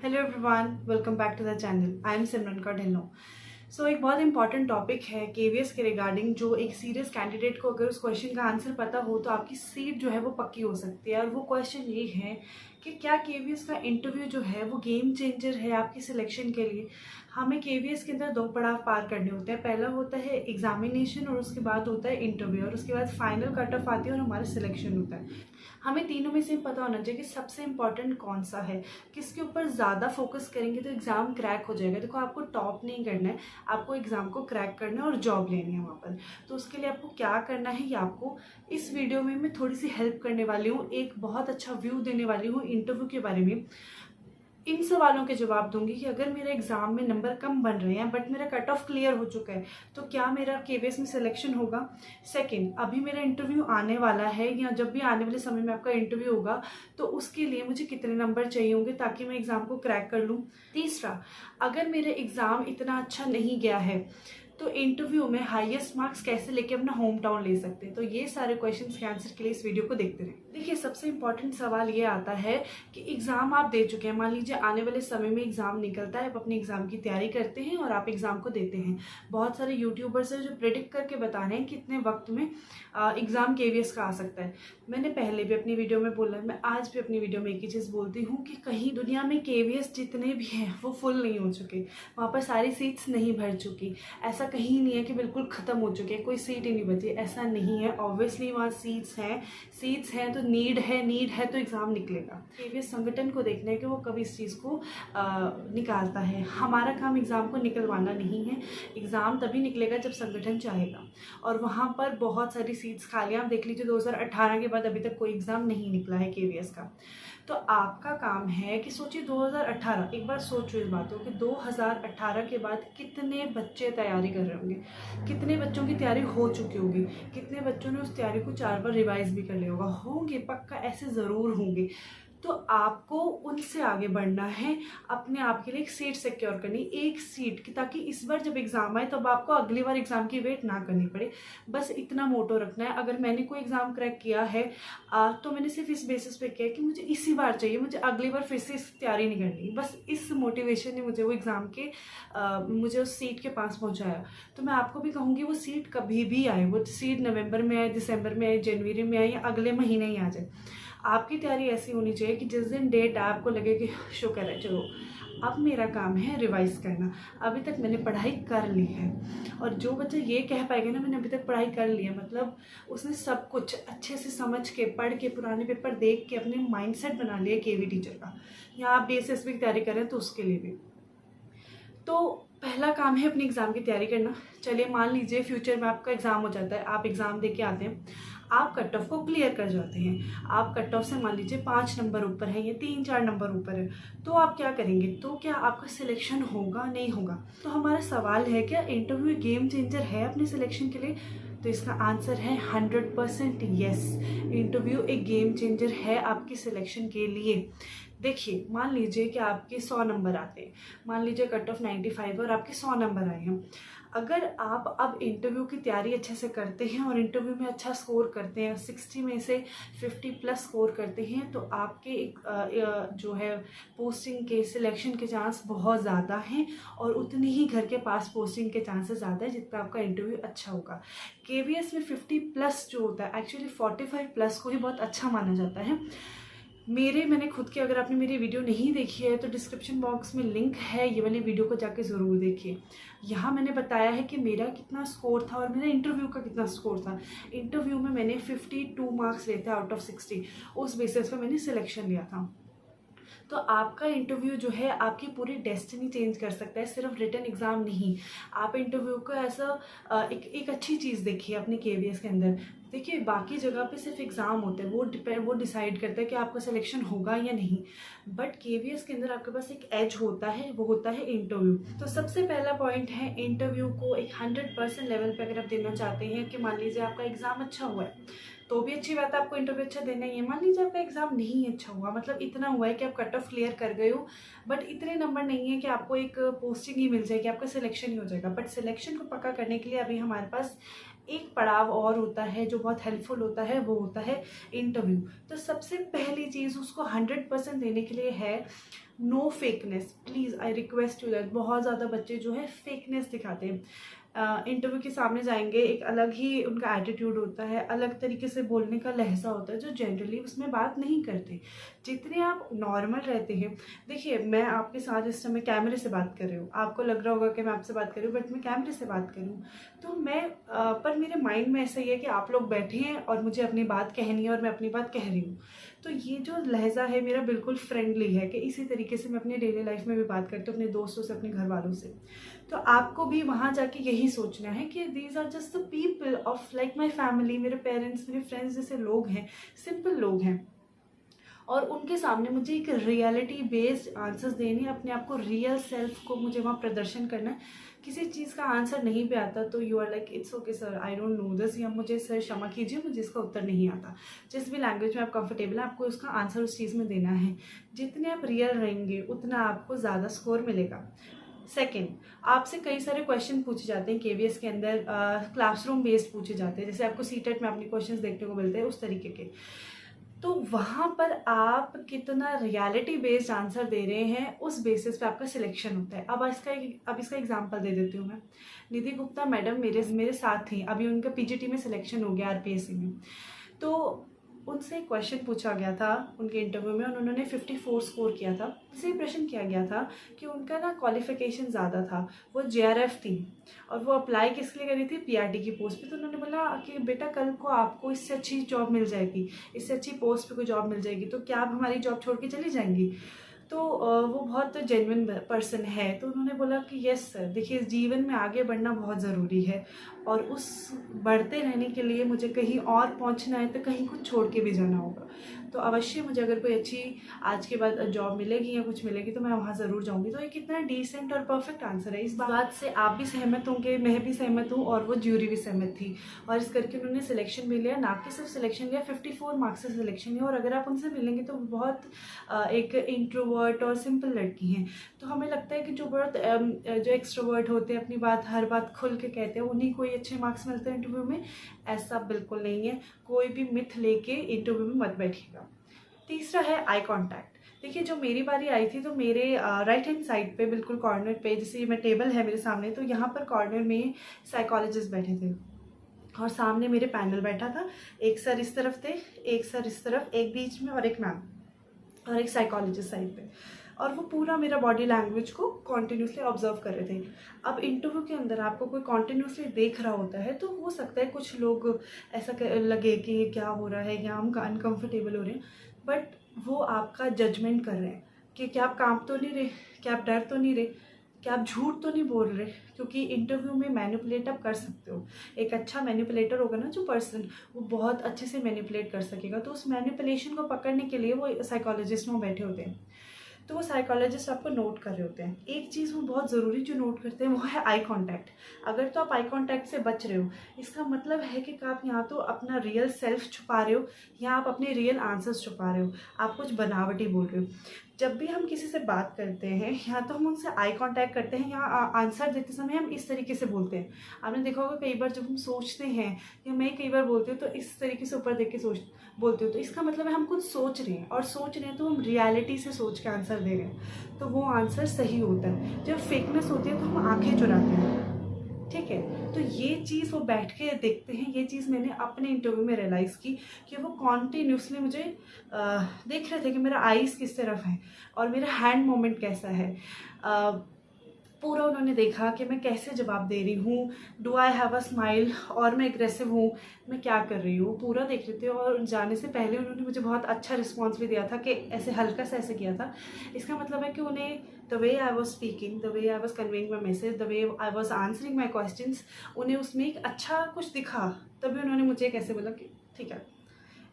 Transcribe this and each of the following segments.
Hello everyone, welcome back to the channel. I am Simran Kaur Dhillon. एक बहुत important topic है KVS के रिगार्डिंग। जो एक सीरियस कैंडिडेट को अगर उस क्वेश्चन का आंसर पता हो तो आपकी सीट जो है वो पक्की हो सकती है। और वो क्वेश्चन ये है कि क्या केवीएस का इंटरव्यू जो है वो गेम चेंजर है आपकी सिलेक्शन के लिए। हमें केवीएस के अंदर 2 पड़ाव पार करने होते हैं। पहला होता है एग्जामिनेशन और उसके बाद होता है इंटरव्यू, और उसके बाद फाइनल कट ऑफ आती है और हमारा सिलेक्शन होता है। हमें तीनों में से पता होना चाहिए कि सबसे इम्पॉर्टेंट कौन सा है, किसके ऊपर ज़्यादा फोकस करेंगे तो एग्ज़ाम क्रैक हो जाएगा। देखो, आपको टॉप नहीं करना है, आपको एग्ज़ाम को क्रैक करना है और जॉब लेनी है वहाँ पर। तो उसके लिए आपको क्या करना है, ये आपको इस वीडियो में मैं थोड़ी सी हेल्प करने वाली हूँ। एक बहुत अच्छा व्यू देने वाली हूँ इंटरव्यू के बारे में। इन सवालों के जवाब दूंगी कि अगर मेरे एग्जाम में नंबर कम बन रहे हैं बट मेरा कट ऑफ क्लियर हो चुका है तो क्या मेरा केवीएस में सिलेक्शन होगा। सेकंड, अभी मेरा इंटरव्यू आने वाला है या जब भी आने वाले समय में आपका इंटरव्यू होगा तो उसके लिए मुझे कितने नंबर चाहिए होंगे ताकि मैं एग्जाम को क्रैक कर लूँ। तीसरा, अगर मेरा एग्जाम इतना अच्छा नहीं गया है तो इंटरव्यू में हाईएस्ट मार्क्स कैसे लेके अपना होम टाउन ले सकते हैं। तो ये सारे क्वेश्चंस के आंसर के लिए इस वीडियो को देखते रहें। देखिए, सबसे इंपॉर्टेंट सवाल ये आता है कि एग्जाम आप दे चुके हैं, मान लीजिए आने वाले समय में एग्जाम निकलता है, आप अपने एग्जाम की तैयारी करते हैं और आप एग्जाम को देते हैं। बहुत सारे यूट्यूबर्स हैं जो प्रिडिक्ट करके बता रहे हैं कितने वक्त में एग्जाम केवीएस का आ सकता है। मैंने पहले भी अपनी वीडियो में बोला, मैं आज भी अपनी वीडियो में एक ही चीज़ बोलती हूँ कि कहीं दुनिया में केवीएस जितने भी हैं वो फुल नहीं हो चुके, वहाँ पर सारी सीट्स नहीं भर चुकी। ऐसा कहीं नहीं है कि बिल्कुल ख़त्म हो चुके हैं, कोई सीट ही नहीं बची, ऐसा नहीं है। ऑब्वियसली वहाँ सीट्स हैं तो नीड है तो एग्ज़ाम निकलेगा। केवीएस संगठन को देखना है कि वो कब इस चीज़ को निकालता है। हमारा काम एग्ज़ाम को निकलवाना नहीं है। एग्ज़ाम तभी निकलेगा जब संगठन चाहेगा, और वहाँ पर बहुत सारी सीट्स खाली। आप देख लीजिए 2018 के बाद अभी तक कोई एग्ज़ाम नहीं निकला है केवीएस का। तो आपका काम है कि सोचिए 2018, एक बार सोचो इस बात को कि 2018 के बाद कितने बच्चे तैयारी कर रहे होंगे, कितने बच्चों की तैयारी हो चुकी होगी, कितने बच्चों ने उस तैयारी को 4 बार रिवाइज भी कर लिया होंगे, पक्का ऐसे ज़रूर होंगे। तो आपको उनसे आगे बढ़ना है, अपने आप के लिए एक सीट सिक्योर करनी, एक सीट की, ताकि इस बार जब एग्ज़ाम आए तब आपको अगली बार एग्ज़ाम की वेट ना करनी पड़े। बस इतना मोटो रखना है। अगर मैंने कोई एग्ज़ाम क्रैक किया है तो मैंने सिर्फ इस बेसिस पे किया कि मुझे इसी बार चाहिए, मुझे अगली बार फिर से इस तैयारी नहीं करनी। बस इस मोटिवेशन ने मुझे वो एग्ज़ाम के मुझे उस सीट के पास पहुँचाया। तो मैं आपको भी कहूँगी वो सीट कभी भी आए, वो सीट नवंबर में आए, दिसंबर में आए, जनवरी में आए या अगले महीने ही आ जाए, आपकी तैयारी ऐसी होनी चाहिए कि जिस दिन डेट आपको लगे कि शुक्र है, चलो अब मेरा काम है रिवाइज करना, अभी तक मैंने पढ़ाई कर ली है। और जो बच्चा ये कह पाएगा ना मैंने अभी तक पढ़ाई कर ली है, मतलब उसने सब कुछ अच्छे से समझ के, पढ़ के, पुराने पेपर देख के अपने माइंडसेट बना लिया केवी टीचर का, या आप बीएसएसबी की तैयारी करें तो उसके लिए भी। तो पहला काम है अपनी एग्ज़ाम की तैयारी करना। चलिए मान लीजिए फ्यूचर में आपका एग्ज़ाम हो जाता है, आप एग्ज़ाम दे के आते हैं, आप कट ऑफ को क्लियर कर जाते हैं, आप कट ऑफ से मान लीजिए 5 नंबर ऊपर है या 3-4 नंबर ऊपर है, तो आप क्या करेंगे, तो क्या आपका सिलेक्शन होगा, नहीं होगा। तो हमारा सवाल है, क्या इंटरव्यू गेम चेंजर है अपने सिलेक्शन के लिए। तो इसका आंसर है 100% यस। इंटरव्यू एक गेम चेंजर है आपकी सिलेक्शन के लिए। देखिए, मान लीजिए कि आपके 100 नंबर आते हैं, मान लीजिए कट ऑफ 95 और आपके 100 नंबर आए हैं। अगर आप अब इंटरव्यू की तैयारी अच्छे से करते हैं और इंटरव्यू में अच्छा स्कोर करते हैं, 60 में से 50 प्लस स्कोर करते हैं, तो आपके जो है पोस्टिंग के, सिलेक्शन के चांस बहुत ज़्यादा हैं, और उतनी ही घर के पास पोस्टिंग के चांसेस ज़्यादा है जितना आपका इंटरव्यू अच्छा होगा। केवीएस में 50 प्लस जो होता है, एक्चुअली 45 प्लस को ही बहुत अच्छा माना जाता है। मैंने खुद की, अगर आपने मेरी वीडियो नहीं देखी है तो डिस्क्रिप्शन बॉक्स में लिंक है, ये वाली वीडियो को जाके ज़रूर देखिए। यहाँ मैंने बताया है कि मेरा कितना स्कोर था और मेरा इंटरव्यू का कितना स्कोर था। इंटरव्यू में मैंने 52 मार्क्स लिए थे आउट ऑफ 60, उस बेसिस पे मैंने सिलेक्शन लिया था। तो आपका इंटरव्यू जो है आपकी पूरी डेस्टिनी चेंज कर सकता है, सिर्फ रिटन एग्जाम नहीं। आप इंटरव्यू को ऐसा एक अच्छी चीज़ देखिए अपने केवीएस के अंदर। देखिए, बाकी जगह पे सिर्फ एग्ज़ाम होते हैं, वो डिसाइड करता है कि आपका सिलेक्शन होगा या नहीं, बट केवीएस के अंदर आपके पास एक एज होता है, वो होता है इंटरव्यू। तो सबसे पहला पॉइंट है, इंटरव्यू को एक 100% लेवल पे अगर आप देना चाहते हैं, कि मान लीजिए आपका एग्ज़ाम अच्छा हुआ है तो भी अच्छी बात है, आपको इंटरव्यू अच्छा देना ही है। मान लीजिए आपका एग्जाम नहीं अच्छा हुआ, मतलब इतना हुआ है कि आप कट ऑफ क्लियर कर गए हो, बट इतने नंबर नहीं है कि आपको एक पोस्टिंग ही मिल जाएगी, आपका सिलेक्शन ही हो जाएगा। बट सिलेक्शन को पक्का करने के लिए अभी हमारे पास एक पड़ाव और होता है जो बहुत हेल्पफुल होता है, वो होता है इंटरव्यू। तो सबसे पहली चीज़ उसको 100% देने के लिए है, no fakeness, please I request you that. बहुत ज़्यादा बच्चे जो है फेकनेस दिखाते हैं, इंटरव्यू के सामने जाएंगे, एक अलग ही उनका एटीट्यूड होता है, अलग तरीके से बोलने का लहजा होता है जो जनरली उसमें बात नहीं करते। जितने आप नॉर्मल रहते हैं, देखिए मैं आपके साथ इस समय कैमरे से बात कर रही हूँ, आपको लग रहा होगा कि मैं आपसे बात कर रही हूँ बट मैं कैमरे से बात कर रही हूँ, तो मैं पर मेरे माइंड में ऐसा ही है कि आप लोग बैठे हैं और मुझे अपनी बात कहनी है और मैं अपनी बात कह रही हूँ। तो ये जो लहजा है मेरा बिल्कुल फ्रेंडली है कि इसी तरीके से मैं अपनी डेली लाइफ में भी बात करती हूँ अपने दोस्तों से, अपने घर वालों से। तो आपको भी वहाँ जाके यही सोचना है कि these are just the people of like my family, मेरे पेरेंट्स, मेरे फ्रेंड्स जैसे लोग हैं, सिंपल लोग हैं, और उनके सामने मुझे एक रियलिटी बेस्ड आंसर्स देने, अपने आप को, रियल सेल्फ को मुझे वहाँ प्रदर्शन करना है। किसी चीज़ का आंसर नहीं भी आता तो you are like it's okay sir, I don't know this, या मुझे सर क्षमा कीजिए मुझे इसका उत्तर नहीं आता। जिस भी लैंग्वेज में आप कंफर्टेबल हैं आपको उसका आंसर उस चीज़ में देना है। जितने आप रियल रहेंगे उतना आपको ज़्यादा स्कोर मिलेगा। सेकेंड, आपसे कई सारे क्वेश्चन पूछे जाते हैं केवीएस के अंदर, क्लासरूम बेस्ड पूछे जाते हैं, जैसे आपको सीटेट में अपने क्वेश्चंस देखने को मिलते हैं उस तरीके के। तो वहाँ पर आप कितना रियलिटी बेस्ड आंसर दे रहे हैं उस बेसिस पे आपका सिलेक्शन होता है। अब इसका एग्जांपल दे देती हूँ मैं। निधि गुप्ता मैडम मेरे साथ थी, अभी उनका पीजीटी में सिलेक्शन हो गया आरपीएससी में। तो उनसे एक क्वेश्चन पूछा गया था उनके इंटरव्यू में और उन्होंने 54 स्कोर किया था। इससे प्रश्न किया गया था कि उनका ना क्वालिफिकेशन ज़्यादा था, वो जेआरएफ थी और वो अप्लाई किसके लिए करी थी, पीआरटी की पोस्ट पे। तो उन्होंने बोला कि बेटा कल को आपको इससे अच्छी जॉब मिल जाएगी, इससे अच्छी पोस्ट पे कोई जॉब मिल जाएगी, तो क्या आप हमारी जॉब छोड़ के चली जाएंगी। तो वो बहुत जेन्युइन पर्सन है, तो उन्होंने बोला कि यस सर, देखिए जीवन में आगे बढ़ना बहुत ज़रूरी है और उस बढ़ते रहने के लिए मुझे कहीं और पहुंचना है तो कहीं कुछ छोड़ के भी जाना होगा। तो अवश्य मुझे अगर कोई अच्छी आज के बाद जॉब मिलेगी या कुछ मिलेगी तो मैं वहाँ ज़रूर जाऊँगी। तो ये कितना डिसेंट और परफेक्ट आंसर है। इस बात से आप भी सहमत होंगे, मैं भी सहमत हूँ और वो ज्यूरी भी सहमत थी, और इस करके उन्होंने सिलेक्शन भी लिया, ना कि सिर्फ सिलेक्शन लिया, 54 मार्क्स से सिलेक्शन लिया। और अगर आप उनसे मिलेंगे तो बहुत एक इंट्रोवर्ट और सिंपल लड़की हैं। तो हमें लगता है कि जो बहुत जो एक्सट्रोवर्ट होते हैं, अपनी बात हर बात खुल के कहते हैं, उन्हीं को ही अच्छे मार्क्स मिलते हैं इंटरव्यू में। ऐसा बिल्कुल नहीं है, कोई भी मिथ लेके इंटरव्यू में मत बैठिएगा। तीसरा है आई कांटेक्ट। देखिए जो मेरी बारी आई थी तो मेरे राइट हैंड साइड पे बिल्कुल कॉर्नर पे, जैसे मैं टेबल है मेरे सामने, तो यहाँ पर कॉर्नर में साइकोलॉजिस्ट बैठे थे और सामने मेरे पैनल बैठा था। एक सर इस तरफ थे, एक सर इस तरफ, एक बीच में और एक मैम और एक साइकोलॉजिस्ट साइड पे, और वो पूरा मेरा बॉडी लैंग्वेज को कॉन्टिन्यूसली ऑब्जर्व कर रहे थे। अब इंटरव्यू के अंदर आपको कोई कॉन्टिन्यूसली देख रहा होता है तो हो सकता है कुछ लोग ऐसा लगे कि क्या हो रहा है या हम अनकंफर्टेबल हो रहे हैं, बट वो आपका जजमेंट कर रहे हैं कि क्या आप कांप तो नहीं रहे, क्या आप डर तो नहीं रहे, क्या आप झूठ तो नहीं बोल रहे। क्योंकि इंटरव्यू में मैनिपुलेट आप कर सकते हो। एक अच्छा मैनिपुलेटर होगा ना जो पर्सन, वो बहुत अच्छे से मैनिपुलेट कर सकेगा। तो उस मैनिपुलेशन को पकड़ने के लिए वो साइकोलॉजिस्ट में बैठे होते हैं। तो वो साइकोलॉजिस्ट आपको नोट कर रहे होते हैं। एक चीज़ वो बहुत ज़रूरी जो नोट करते हैं वो है आई कांटेक्ट। अगर तो आप आई कांटेक्ट से बच रहे हो, इसका मतलब है कि आप यहाँ तो अपना रियल सेल्फ छुपा रहे हो या आप अपने रियल आंसर्स छुपा रहे हो, आप कुछ बनावटी बोल रहे हो। जब भी हम किसी से बात करते हैं या तो हम उनसे आई कांटेक्ट करते हैं या आंसर देते समय हम इस तरीके से बोलते हैं। आपने देखा होगा कई बार जब हम सोचते हैं, या मैं कई बार बोलती हूँ तो इस तरीके से ऊपर देख के बोलती हूँ, तो इसका मतलब है हम कुछ सोच रहे हैं, और सोच रहे हैं तो हम रियलिटी से सोच के आंसर दे रहे हैं, तो वो आंसर सही होता है। जब फेकनेस होती है तो हम आंखें चुराते हैं, ठीक है। तो ये चीज़ वो बैठ के देखते हैं। ये चीज़ मैंने अपने इंटरव्यू में रियलाइज़ की कि वो कॉन्टिन्यूसली मुझे देख रहे थे कि मेरा आईज़ किस तरफ है और मेरा हैंड मूवमेंट कैसा है। पूरा उन्होंने देखा कि मैं कैसे जवाब दे रही हूँ, do I have a smile, और मैं एग्रेसिव हूँ, मैं क्या कर रही हूँ, पूरा देख रहे थे। और जाने से पहले उन्होंने मुझे बहुत अच्छा रिस्पॉन्स भी दिया था कि ऐसे हल्का सा ऐसे किया था। इसका मतलब है कि उन्हें the way I was speaking, the way I was conveying my message, the way I was answering my questions, उन्हें उसमें एक अच्छा कुछ दिखा। तभी उन्होंने मुझे कैसे बोला कि ठीक है,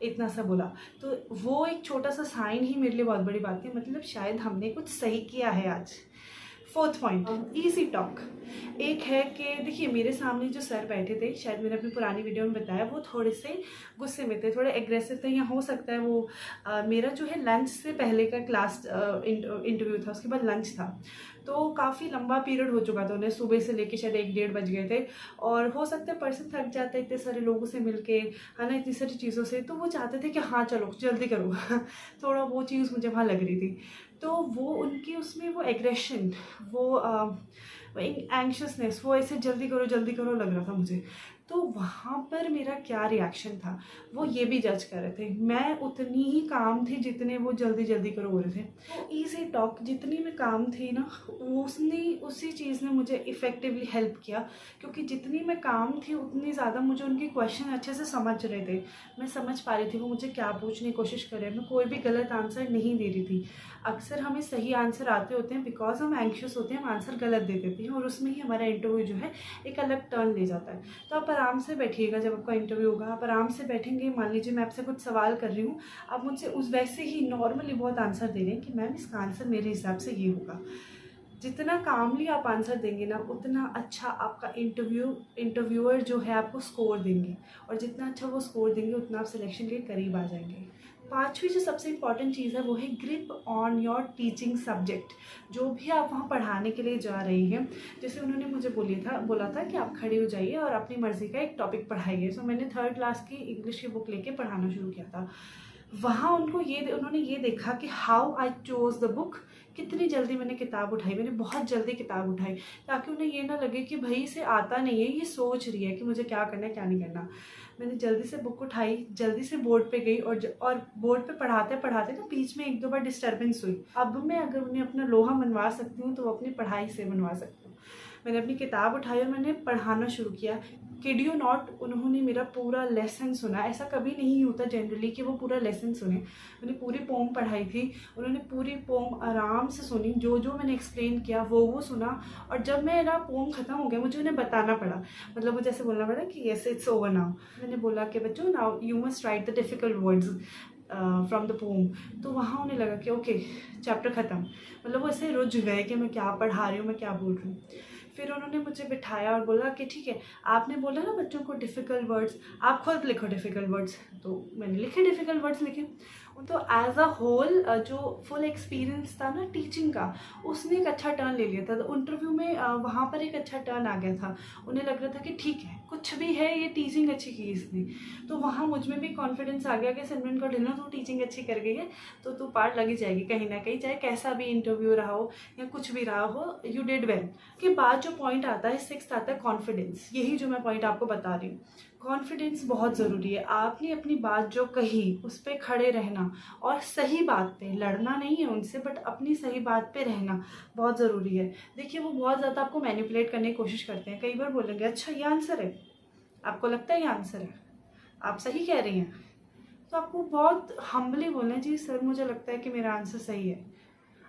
इतना सा बोला। तो वो एक छोटा सा साइन ही मेरे लिए बहुत बड़ी बात थी, मतलब शायद हमने कुछ सही किया है आज। Fourth point, easy talk. एक है कि देखिए मेरे सामने जो सर बैठे थे, शायद मैंने अपनी पुरानी वीडियो में बताया, वो थोड़े से गुस्से में थे, थोड़े एग्रेसिव थे, या हो सकता है वो मेरा जो है लंच से पहले का क्लास इंटरव्यू था, उसके बाद लंच था, तो काफ़ी लंबा पीरियड हो चुका था उन्हें, सुबह से लेके शायद 1-1:30 बज गए थे। और हो सकता है पर्सन थक जाता है इतने सारे लोगों से मिलके, है ना, इतनी सारी चीज़ों से, तो वो चाहते थे कि हाँ चलो जल्दी करो थोड़ा वो चीज़ मुझे वहाँ लग रही थी। तो वो उनकी उसमें वो एग्रेशन, वो एंग्शियसनेस, वो ऐसे जल्दी करो लग रहा था मुझे। तो वहाँ पर मेरा क्या रिएक्शन था वो ये भी जज कर रहे थे। मैं उतनी ही काम थी जितने वो जल्दी करो हो रहे थे। तो ईजी टॉक जितनी मैं काम थी ना, उसी चीज़ ने मुझे इफ़ेक्टिवली हेल्प किया, क्योंकि जितनी मैं काम थी उतनी ज़्यादा मुझे उनके क्वेश्चन अच्छे से समझ रहे थे। मैं समझ पा रही थी वो मुझे क्या पूछने की कोशिश कर रहे हैं। मैं कोई भी गलत आंसर नहीं दे रही थी। अक्सर हमें सही आंसर आते होते हैं, बिकॉज हम एंग्शियस होते हैं, हम आंसर गलत दे देते हैं और उसमें ही हमारा इंटरव्यू जो है एक अलग टर्न ले जाता है। तो आप आराम से बैठिएगा, जब आपका इंटरव्यू होगा आप आराम से बैठेंगे। मान लीजिए मैं आपसे कुछ सवाल कर रही हूँ, आप मुझसे उस वैसे ही नॉर्मली बहुत आंसर दे रहे हैं कि मैम इसका आंसर मेरे हिसाब से ये होगा। जितना कामली आप आंसर देंगे ना, उतना अच्छा आपका इंटरव्यूअर जो है आपको स्कोर देंगे, और जितना अच्छा वो स्कोर देंगे उतना आप सिलेक्शन के करीब आ जाएंगे। पांचवी जो सबसे इम्पॉर्टेंट चीज़ है वो है grip on your teaching subject. जो भी आप वहाँ पढ़ाने के लिए जा रही हैं, जैसे उन्होंने मुझे बोला था कि आप खड़े हो जाइए और अपनी मर्ज़ी का एक टॉपिक पढ़ाइए। सो मैंने 3rd क्लास की इंग्लिश की बुक लेके पढ़ाना शुरू किया था। वहाँ उन्होंने ये देखा कि how I chose the book, कितनी जल्दी मैंने किताब उठाई। मैंने बहुत जल्दी किताब उठाई, ताकि उन्हें ये ना लगे कि भाई इसे आता नहीं है, ये सोच रही है कि मुझे क्या करना है क्या नहीं करना। मैंने जल्दी से बुक उठाई, जल्दी से बोर्ड पे गई, और बोर्ड पे पढ़ाते पढ़ाते ना बीच में 1-2 बार डिस्टर्बेंस हुई। अब मैं अगर उन्हें अपना लोहा मनवा सकती हूँ तो वो अपनी पढ़ाई से मनवा सकती हूँ। मैंने अपनी किताब उठाई और मैंने पढ़ाना शुरू किया। किड यू नॉट, उन्होंने मेरा पूरा लेसन सुना। ऐसा कभी नहीं होता जनरली कि वो पूरा लेसन सुने। मैंने पूरी पोम पढ़ाई थी, उन्होंने पूरी पोम आराम से सुनी। जो जो मैंने एक्सप्लेन किया वो सुना, और जब मेरा पोम ख़त्म हो गया मुझे उन्हें बताना पड़ा, मतलब मुझे ऐसे बोलना पड़ा कि यस इट्स ओवर नाउ। मैंने बोला कि बच्चों now you must write the difficult words from the pome. तो वहाँ उन्हें लगा कि ओके चैप्टर ख़त्म, मतलब वो ऐसे रुझ गए कि मैं क्या पढ़ा रही हूँ, मैं क्या बोल रही हूँ। फिर उन्होंने मुझे बिठाया और बोला कि ठीक है, आपने बोला ना बच्चों को डिफ़िकल्ट वर्ड्स, आप खुद लिखो डिफ़िकल्ट वर्ड्स। तो मैंने लिखे डिफ़िकल्ट वर्ड्स लिखे। तो एज अ होल जो फुल एक्सपीरियंस था ना टीचिंग का, उसने एक अच्छा टर्न ले लिया था। तो इंटरव्यू में वहाँ पर एक अच्छा टर्न आ गया था। उन्हें लग रहा था कि ठीक है, कुछ भी है, ये टीचिंग अच्छी की इसने। तो वहाँ मुझ में भी कॉन्फिडेंस आ गया कि सिमरन कौर ढिल्लों तू टीचिंग अच्छी कर गई है, तो तू पार लगी जाएगी कहीं ना कहीं, चाहे कैसा भी इंटरव्यू रहा हो या कुछ भी रहा हो, यू डिड वेल। के बाद जो पॉइंट आता है 6th आता है कॉन्फिडेंस। यही जो मैं पॉइंट आपको बता रही हूँ, कॉन्फिडेंस बहुत ज़रूरी है। आपने अपनी बात जो कही उस पर खड़े रहना, और सही बात पे लड़ना नहीं है उनसे, बट अपनी सही बात पे रहना बहुत ज़रूरी है। देखिए वो बहुत ज़्यादा आपको मैनिपुलेट करने की कोशिश करते हैं। कई बार बोलेंगे अच्छा ये आंसर है, आपको लगता है ये आंसर है, आप सही कह रही हैं, तो आपको बहुत हम्बली बोलना है जी सर मुझे लगता है कि मेरा आंसर सही है।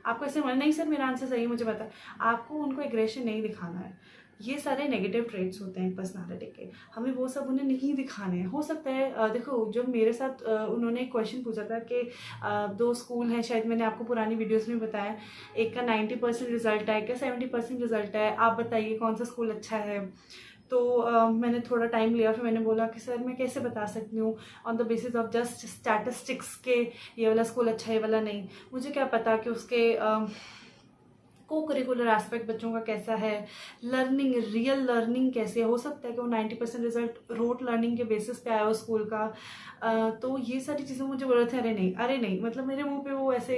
आपको ऐसे बोलना नहीं सर मेरा आंसर सही है, मुझे पता है। आपको उनको एग्रेशन नहीं दिखाना है। ये सारे नेगेटिव ट्रेट्स होते हैं पर्सनालिटी के, हमें वो सब उन्हें नहीं दिखाने हैं। हो सकता है देखो जब मेरे साथ उन्होंने एक क्वेश्चन पूछा था कि 2 स्कूल हैं, शायद मैंने आपको पुरानी वीडियोस में बताया, एक का 90% रिजल्ट है, क्या 70% रिजल्ट है, आप बताइए कौन सा स्कूल अच्छा है। तो मैंने थोड़ा टाइम लिया, फिर मैंने बोला कि सर मैं कैसे बता सकती हूँ on the basis of just statistics के ये वाला स्कूल अच्छा है ये वाला नहीं। मुझे क्या पता कि उसके को करिकुलर एस्पेक्ट बच्चों का कैसा है, लर्निंग रियल लर्निंग कैसे है। हो सकता है कि वो 90% रिजल्ट रोट लर्निंग के बेसिस पे आया हो स्कूल का। तो ये सारी चीज़ें मुझे बोल रहे थे अरे नहीं, मतलब मेरे मुंह पे वो ऐसे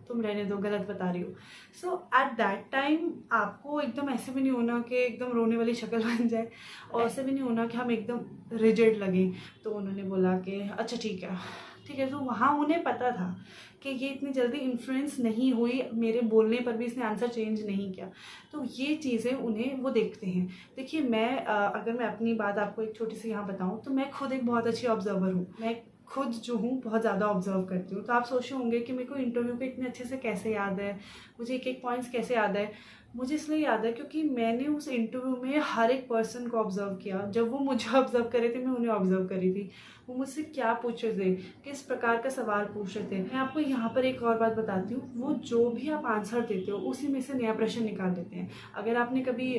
तुम रहने दो, गलत बता रही हो। सो एट दैट टाइम आपको एकदम ऐसे भी नहीं होना कि एकदम रोने वाली शक्ल बन जाए, और ऐसे भी नहीं होना कि हम एकदम रिजिड लगें। तो उन्होंने बोला कि अच्छा ठीक है। तो वहाँ उन्हें पता था कि ये इतनी जल्दी इन्फ्लुएंस नहीं हुई, मेरे बोलने पर भी इसने आंसर चेंज नहीं किया। तो ये चीज़ें उन्हें वो देखते हैं। देखिए मैं अगर मैं अपनी बात आपको एक छोटी सी यहाँ बताऊँ, तो मैं खुद एक बहुत अच्छी ऑब्जर्वर हूँ। मैं खुद जो हूँ बहुत ज़्यादा ऑब्जर्व करती हूँ। तो आप सोचे होंगे कि मेरे को इंटरव्यू पे इतने अच्छे से कैसे याद है, मुझे एक एक पॉइंट्स कैसे याद है। मुझे इसलिए याद है क्योंकि मैंने उस इंटरव्यू में हर एक पर्सन को ऑब्जर्व किया। जब वो मुझे ऑब्जर्व कर रहे थे मैं उन्हें ऑब्जर्व कर रही थी। वो मुझसे क्या पूछ रहे थे, किस प्रकार का सवाल पूछ रहे थे। मैं आपको यहाँ पर एक और बात बताती हूँ, वो जो भी आप आंसर देते हो उसी में से नया प्रश्न निकाल देते हैं। अगर आपने कभी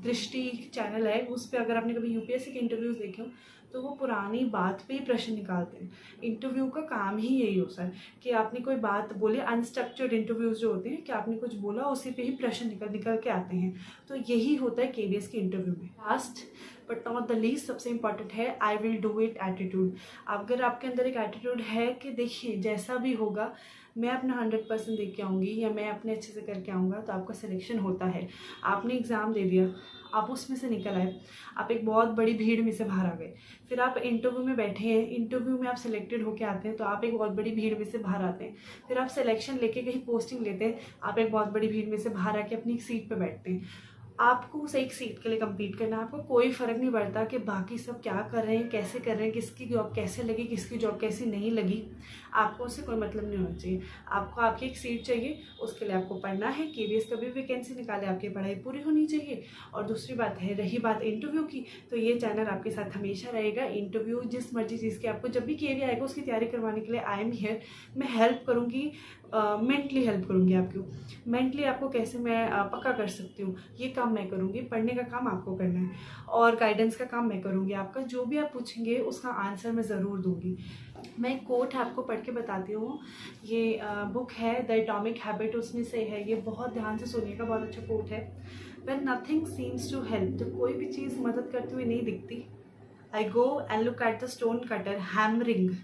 दृष्टि चैनल है उस पर अगर आपने कभी यूपीएससी के इंटरव्यूज़ देखे हो, तो वो पुरानी बात पे ही प्रश्न निकालते हैं। इंटरव्यू का काम ही यही होता है कि आपने कोई बात बोले, अनस्ट्रक्चर्ड इंटरव्यूज जो होते हैं कि आपने कुछ बोला उसी पे ही प्रश्न निकल के आते हैं। तो यही होता है केवीएस के इंटरव्यू में। Last but not the least सबसे इंपॉर्टेंट है I will do it attitude. अगर आपके अंदर एक एटीट्यूड है कि देखिए जैसा भी होगा मैं अपना 100% दे के आऊँगी या मैं अपने अच्छे से करके आऊँगा तो आपका सिलेक्शन होता है। आपने एग्ज़ाम दे दिया, आप उसमें से निकल आए, आप एक बहुत बड़ी भीड़ में से बाहर आ गए, फिर आप इंटरव्यू में बैठे हैं, इंटरव्यू में आप सिलेक्टेड होकर आते हैं तो आप एक बहुत बड़ी भीड़ में से बाहर आते हैं, फिर आप सिलेक्शन लेके कहीं पोस्टिंग लेते हैं, आप एक बहुत बड़ी भीड़ में से बाहर आके अपनी सीट पर बैठते हैं। आपको उस एक सीट के लिए कम्पीट करना है। आपको कोई फ़र्क नहीं पड़ता कि बाकी सब क्या कर रहे हैं, कैसे कर रहे हैं, किसकी जॉब कैसे लगी, किसकी जॉब कैसी नहीं लगी। आपको उससे कोई मतलब नहीं होना चाहिए। आपको आपकी एक सीट चाहिए, उसके लिए आपको पढ़ना है। केवीएस कभी वैकेंसी निकाले, आपकी पढ़ाई पूरी होनी चाहिए। और दूसरी बात है, रही बात इंटरव्यू की, तो ये चैनल आपके साथ हमेशा रहेगा। इंटरव्यू जिस मर्जी चीज़ की आपको जब भी केवी आएगा उसकी तैयारी करवाने के लिए आई एम हियर। मैं हेल्प करूँगी, मेंटली हेल्प करूँगी आपको। मेंटली आपको कैसे मैं पक्का कर सकती हूँ, ये काम मैं करूँगी। पढ़ने का काम आपको करना है और गाइडेंस का काम मैं करूँगी। आपका जो भी आप पूछेंगे उसका आंसर मैं ज़रूर दूँगी। मैं एक कोट आपको पढ़ के बताती हूँ। ये बुक है द एटॉमिक हैबिट, उसमें से है। ये बहुत ध्यान से सुनिएगा, बहुत अच्छा कोट है। When nothing seems to help, जब कोई भी चीज़ मदद करती हुई नहीं दिखती, I go and look at the stone cutter hammering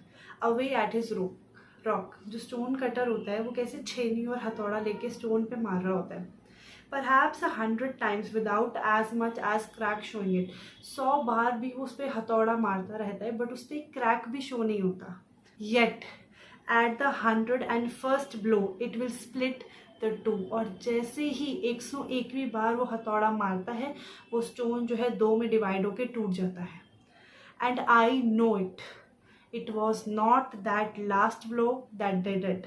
away at his rock. जो स्टोन कटर होता है वो कैसे छेनी और हथौड़ा लेके स्टोन पे मार रहा होता है, perhaps 100 times without as much as crack showing it। 100 बार भी वो उस पर हथौड़ा मारता रहता है बट उस पर क्रैक भी शो नहीं होता। Yet at the 101st blow it will split the two। और जैसे ही 101वीं बार वो हथौड़ा मारता है वो स्टोन जो है दो में डिवाइड होके टूट जाता है। And I know it, it was not that last blow that did it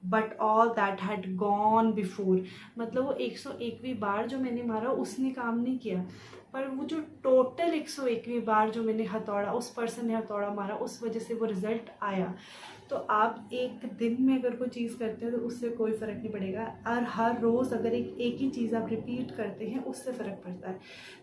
but all that had gone before। मतलब वो 101वीं बार जो मैंने मारा उसने काम नहीं किया, पर वो जो टोटल 101वीं बार जो मैंने हथौड़ा, उस पर्सन ने हथौड़ा मारा, उस वजह से वो रिजल्ट आया। तो आप एक दिन में अगर कोई चीज़ करते हैं तो उससे कोई फ़र्क नहीं पड़ेगा, और हर रोज़ अगर एक ही चीज़ आप रिपीट करते हैं उससे फ़र्क पड़ता है।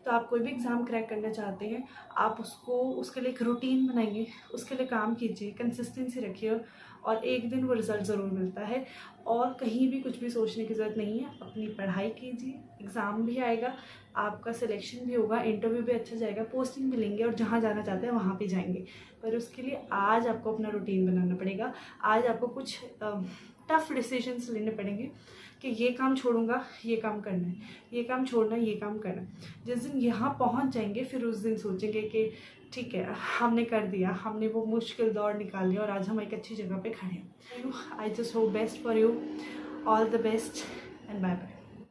तो आप कोई भी एग्ज़ाम क्रैक करना चाहते हैं, आप उसके लिए एक रूटीन बनाइए, उसके लिए काम कीजिए, कंसिस्टेंसी रखिए और एक दिन वो रिज़ल्ट ज़रूर मिलता है। और कहीं भी कुछ भी सोचने की ज़रूरत नहीं है, अपनी पढ़ाई कीजिए, एग्ज़ाम भी आएगा, आपका सिलेक्शन भी होगा, इंटरव्यू भी अच्छा जाएगा, पोस्टिंग मिलेंगे और जहाँ जाना चाहते हैं वहाँ पे जाएंगे। पर उसके लिए आज आपको अपना रूटीन बनाना पड़ेगा। आज आपको कुछ टफ़ डिसीजंस लेने पड़ेंगे कि ये काम छोड़ूंगा, ये काम करना है, ये काम छोड़ना है, ये काम करना है। जिस दिन यहाँ पहुँच जाएंगे फिर उस दिन सोचेंगे कि ठीक है हमने कर दिया, हमने वो मुश्किल दौर निकाल लिया और आज हम एक अच्छी जगह पे खड़े हैं। I just hope best for you, all the best and bye bye.